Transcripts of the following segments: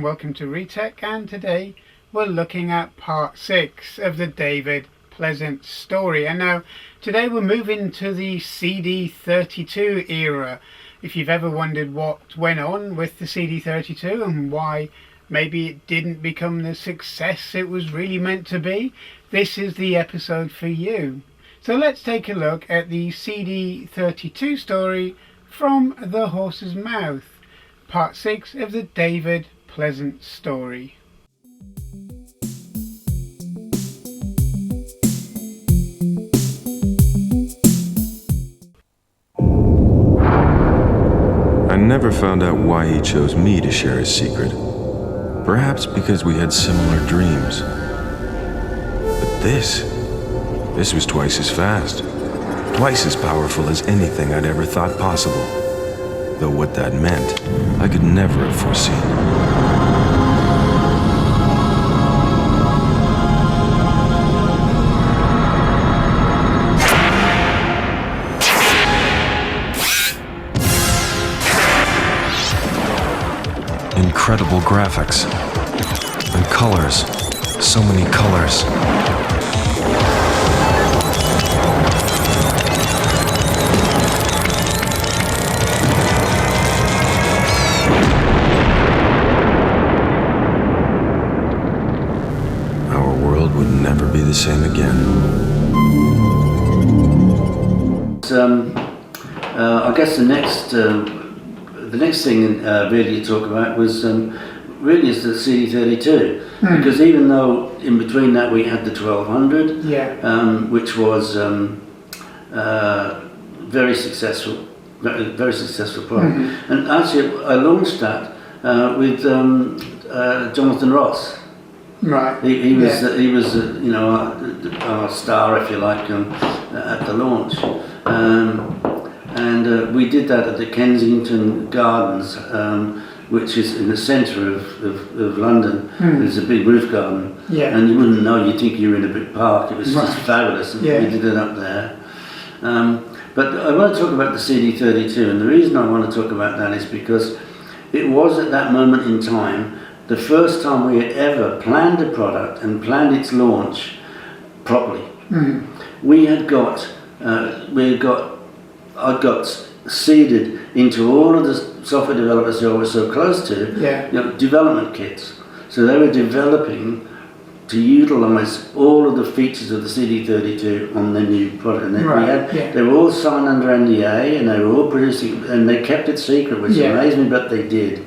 welcome to Retech, and today we're looking at part 6 of the David Pleasance Story. And now today we're moving to the CD32 era. If you've ever wondered what went on with the CD32 and why maybe it didn't become the success it was really meant to be, this is the episode for you. So let's take a look at the CD32 story from the horse's mouth. Part 6 of the David Pleasance Story. I never found out why he chose me to share his secret. Perhaps because we had similar dreams. But this was twice as fast, twice as powerful as anything I'd ever thought possible. Though what that meant, I could never have foreseen. Incredible graphics and colors, so many colors. Never be the same again. I guess the next thing really to talk about was really is the CD32, because even though in between that we had the 1200, which was very successful product, and actually I launched that with Jonathan Ross. Right. He was you know, our star, if you like, at the launch, and we did that at the Kensington Gardens, which is in the centre of London. There's a big roof garden, and you wouldn't know. You'd think you were in a big park. It was just fabulous, and we did it up there. But I want to talk about the CD32, and the reason I want to talk about that is because it was at that moment in time the first time we had ever planned a product and planned its launch properly. I got seeded into all of the software developers who I was so close to, development kits. So they were developing to utilise all of the features of the CD32 on their new product. And they were all signed under NDA, and they were all producing, and they kept it secret, which amazed me, but they did.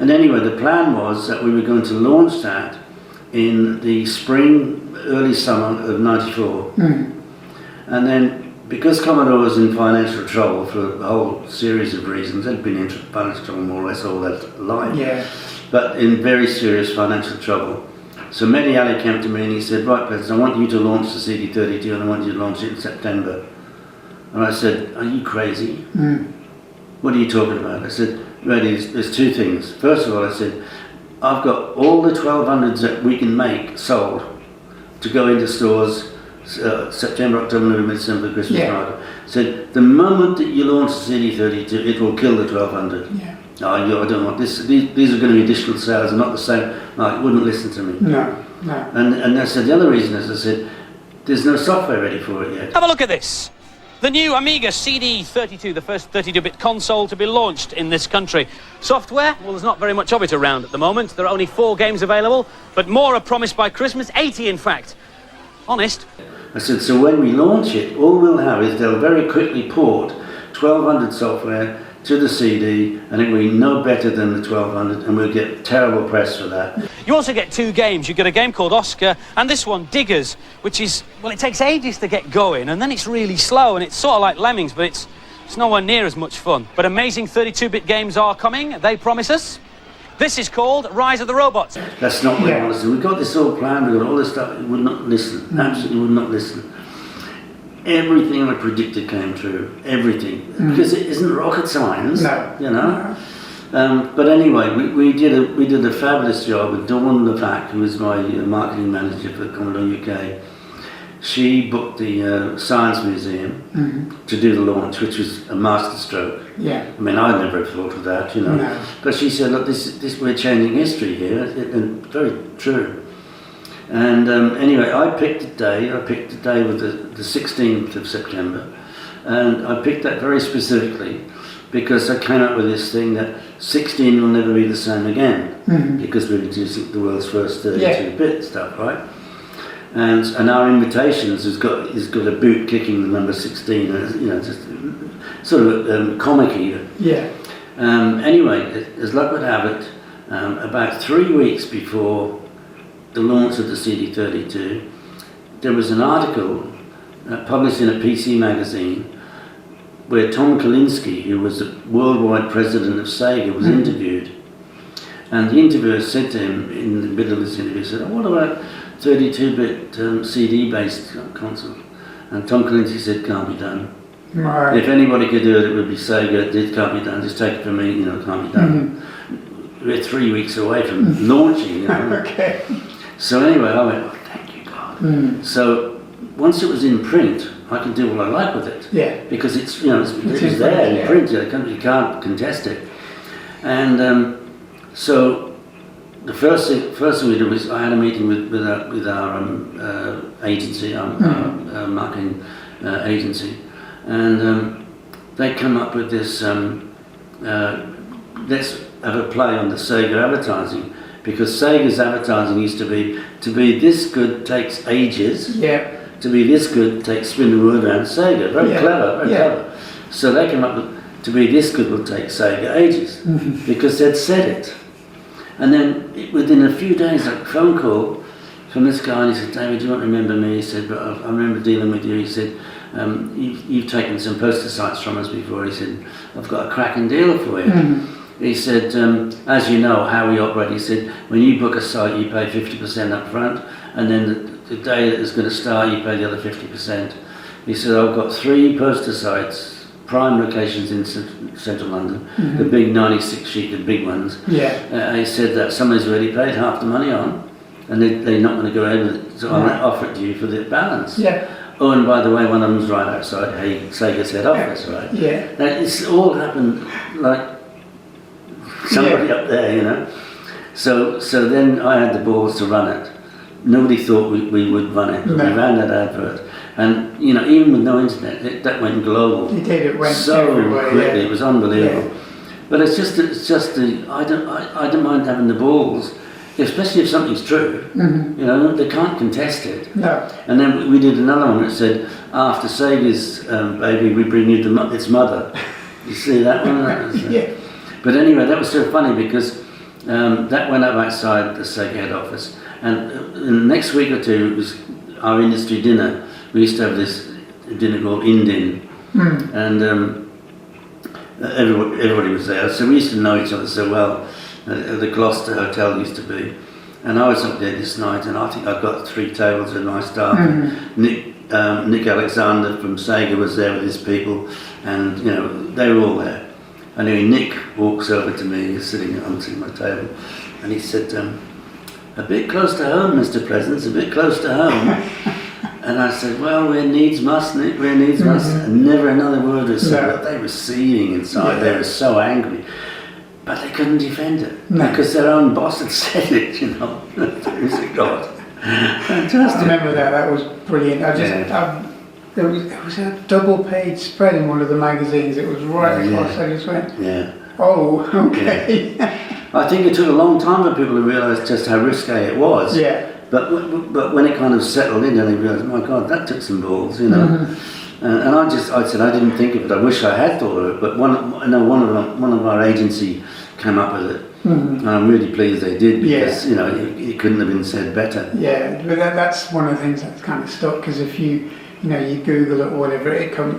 And anyway, the plan was that we were going to launch that in the spring, early summer of '94. And then, because Commodore was in financial trouble for a whole series of reasons, they'd been in financial trouble more or less all their life, but in very serious financial trouble. So Mehdi Ali came to me and he said, "Right, Pleasance, I want you to launch the CD32 and I want you to launch it in September." And I said, "Are you crazy? What are you talking about?" I said, "Ready, there's two things. First of all," I said, "I've got all the 1200s that we can make sold to go into stores September, October, November, December, Christmas market." I said, "The moment that you launch the CD32, it will kill the 1200. No, I don't want this. These are going to be additional sales, and not the same." No, he wouldn't listen to me. No. And I said, the other reason is, I said, there's no software ready for it yet. Have a look at this. The new Amiga CD32, the first 32-bit console to be launched in this country. Software? Well, there's not very much of it around at the moment. There are only 4 games available, but more are promised by Christmas, 80 in fact. Honest. I said, so when we launch it, all we'll have is they'll very quickly port 1200 software to the CD, and it will be no better than the 1200, and we'll get terrible press for that. You also get 2 games. You get a game called Oscar, and this one, Diggers, which is, well, it takes ages to get going, and then it's really slow, and it's sort of like Lemmings, but it's nowhere near as much fun. But amazing 32-bit games are coming, they promise us. This is called Rise of the Robots. That's not what I want to do. We got this all planned, we got all this stuff, it would not listen, absolutely would not listen. Everything I predicted came true, everything, because it isn't rocket science, you know. But anyway, we did a fabulous job with Dawn Levac, who was my marketing manager for Commodore UK. she booked the Science Museum to do the launch, which was a masterstroke. Yeah. I mean, I never thought of that, you know. No. But she said, look, this we're changing history here, and very true. And anyway, I picked a day. I picked a day with the 16th of September, and I picked that very specifically because I came up with this thing that 16 will never be the same again, because we're introducing the world's first 32-bit stuff, right? And our invitations has got a boot kicking the number 16, you know, just sort of comic-y. Yeah. Anyway, as luck would have it, about 3 weeks before the launch of the CD32, there was an article published in a PC magazine where Tom Kalinske, who was the worldwide president of Sega, was interviewed. And the interviewer said to him in the middle of this interview, said, "Oh, what about 32-bit CD-based console?" And Tom Kalinske said, "Can't be done. Right. If anybody could do it, it would be Sega. It can't be done. Just take it from me, you know, it can't be done." We're 3 weeks away from launching, you know. Okay. So anyway, I went, "Oh, thank you, God." So once it was in print, I could do what I like with it. Yeah. Because it's, you know, it's there in print. You can't contest it. And so the first thing we did was I had a meeting with our agency, our marketing agency, and they come up with this. Let's have a play on the Sega advertising, because Sega's advertising used to be this good takes ages. Yeah. To be this good takes spin the word around Sega. Very clever, very clever. So they came up with, to be this good will take Sega ages, because they'd said it. And then within a few days, a phone call from this guy, and he said, "David, do you want to remember me?" He said, "But I remember dealing with you." He said, you've taken some poster sites from us before." He said, "I've got a cracking deal for you." He said, "As you know how we operate," he said, "when you book a site, you pay 50% up front, and then the day that it's going to start, you pay the other 50%. He said, "I've got 3 poster sites, prime locations in central London, the big 96-sheet, big ones." Yeah. He said that somebody's already paid half the money on, and they're not going to go ahead with it, so I'm going to offer it to you for the balance. Yeah. Oh, and by the way, one of them's right outside Sega's head office, right? Yeah. Now, it's all happened like somebody up there, you know. So then I had the balls to run it. Nobody thought we would run it, but we ran that advert. And, you know, even with no internet, that went global. You did, it went so everywhere, quickly, it was unbelievable. Yeah. But it's just I don't mind having the balls, especially if something's true. You know, they can't contest it. No. And then we did another one that said, "After Sega's baby, we bring you its mother." You see that one? Yeah. But anyway, that was so funny because that went up outside the Sega head office. And in the next week or two, it was our industry dinner. We used to have this dinner called Indin. And everybody was there. So we used to know each other so well. The Gloucester Hotel used to be. And I was up there this night, and I think I got 3 tables with my staff. Nick Alexander from Sega was there with his people, and you know, they were all there. And anyway, Nick walks over to me, he's sitting at my table, and he said, "A bit close to home, Mr. Pleasance, a bit close to home." And I said, "Well, where needs must, Nick, where needs must." And never another word was said. But they were seething inside, they were so angry. But they couldn't defend it, because their own boss had said it, you know. It was God. Fantastic. I remember that was brilliant. It was a double-page spread in one of the magazines. It was right across. I just went, "Oh, okay." I think it took a long time for people to realise just how risque it was. Yeah. But when it kind of settled in, and they realised, my God, that took some balls, you know. And I said I didn't think of it. I wish I had thought of it. But one of our agency came up with it, and I'm really pleased they did, because you know it couldn't have been said better. Yeah, but that's one of the things that's kind of stuck, because if you Google it or whatever,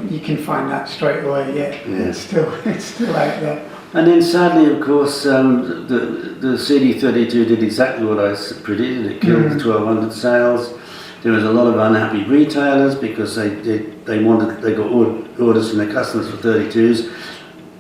you can find that straight away. Yeah. It's still out there. And then sadly, of course, the CD32 did exactly what I predicted. It killed the 1200 sales. There was a lot of unhappy retailers because they got orders from their customers for 32s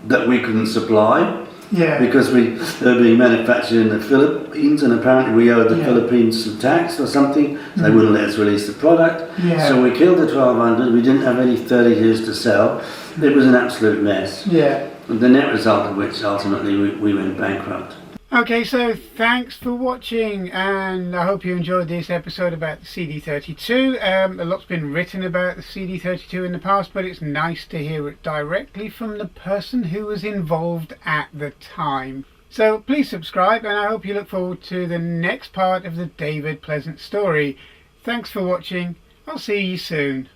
that we couldn't supply. because they were being manufactured in the Philippines, and apparently we owed the Philippines some tax or something, so they wouldn't let us release the product. So we killed the 1200. We didn't have any 32s to sell. It was an absolute mess. The net result of which ultimately we went bankrupt. Okay, so thanks for watching, and I hope you enjoyed this episode about the CD32. A lot's been written about the CD32 in the past, but it's nice to hear it directly from the person who was involved at the time. So please subscribe, and I hope you look forward to the next part of the David Pleasance story. Thanks for watching. I'll see you soon.